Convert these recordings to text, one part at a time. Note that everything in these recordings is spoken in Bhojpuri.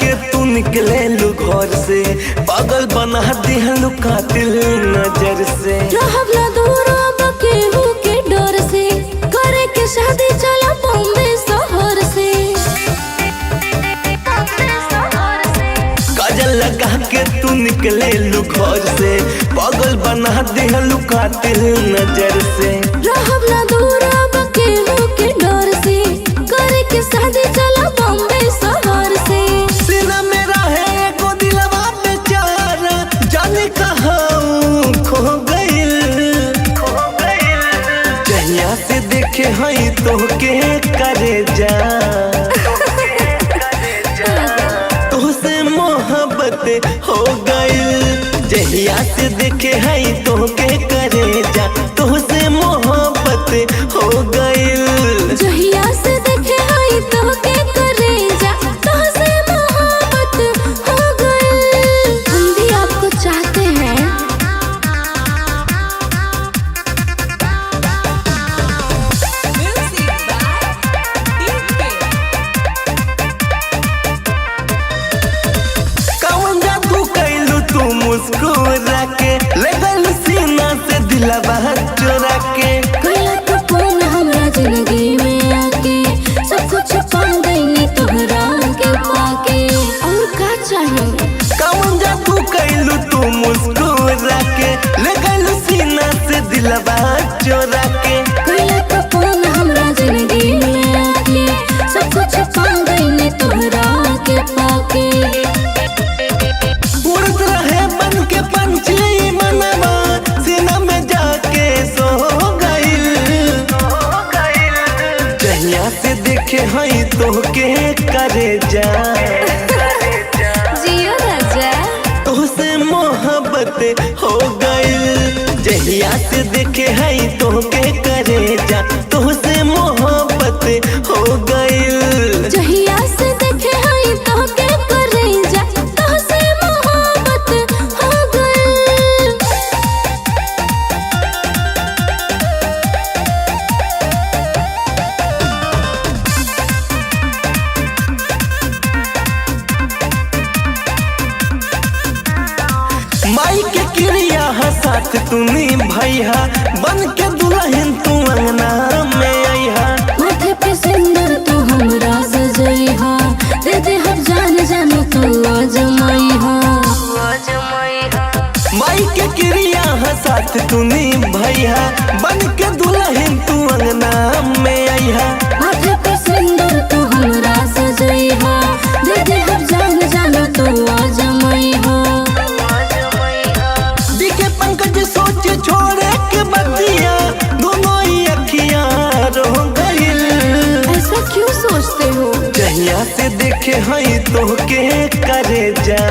के तू निकले लू घर से, पागल बना दिहलू कातिल नजर से। रहब ना दूर अब केहू के डर से, करे के शादी चला बॉम्बे शहर से। काजल लगा के तू निकले लू घर से, पागल बना दिहलू कातिल नजर से। रहब ना दूर अब केहू के डर से, करे के शादी चला बॉम्बे शहर से। सीना मेरा है एगो दिलवा बेचारा, जाने कहाँ खो गइल। जहिया से देखे हई तोहके करे जा, तोहसे मोहब्बत हो गइल। जहिया से देखे हई तोहके करे जा, तोहसे मोहब्बत हो गइल। जहिया से देखे हई तोहके करे जा, तोहसे मोहब्बत हो गइल। हम भी आपको चाहते हैं। कौन जादू कैलू तू मुस्कुरा के, लगल सीना से दिलवा चोरा के। कैला तो कौन हमरा जिंदगी में आके, सब कुछ पा गईनी तोहरा के पाके। और का चाहिए? कौन जादू कैलू तू मुस्कुरा के, लगल सीना से दिलवा चोरा के। कैला तो कौन हमरा जिंदगी में आके, सब कुछ पा गईनी तोहरा के पाके। उड़त रहे बन के पंछी मनवा, सीना में जाके सो गइल। जहिया से देखे हई तोहके करे जा, जियो राजा। तोहसे मोहब्बत हो गइल। जहिया से देखे हई तोहके करे जा, तोहसे मोहब्बत हो गइल। जहिया से देखे हई तोहके करे जा, तोहसे मोहब्बत हो गइल। माई के क्रिया साथ तूनी भैया, बन के दुल्हन तू अंगना में आईहा। माथे पे सिंदूर तू हमरा सजइहा, दे दे हम जान जानो तू आजमाइहा। माई के क्रिया साथ तूनी भैया, बन के दुल्हन तू अंगना में आईहा। माथे पे सिंदूर तू हमरा सजइहा, दे दे हम जान जानो तू आजमाइहा। दिखे पंकज सोच छोड़े के बतिया, दोनों ही अखियां रो गइल। ऐसा क्यों सोचते हो? जहिया से देखे हई तोहके करे जा,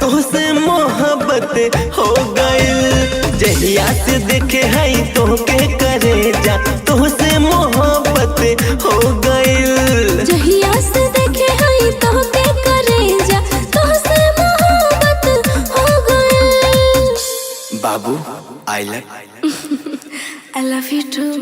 तोहसे मोहब्बत हो गइल। जहिया से देखे हई तोहके करे जा, तोहसे मोहब्बत हो गइल। जहिया से देखे हई तोहके करे जा, तोहसे मोहब्बत हो गइल। बाबू I love I love you too.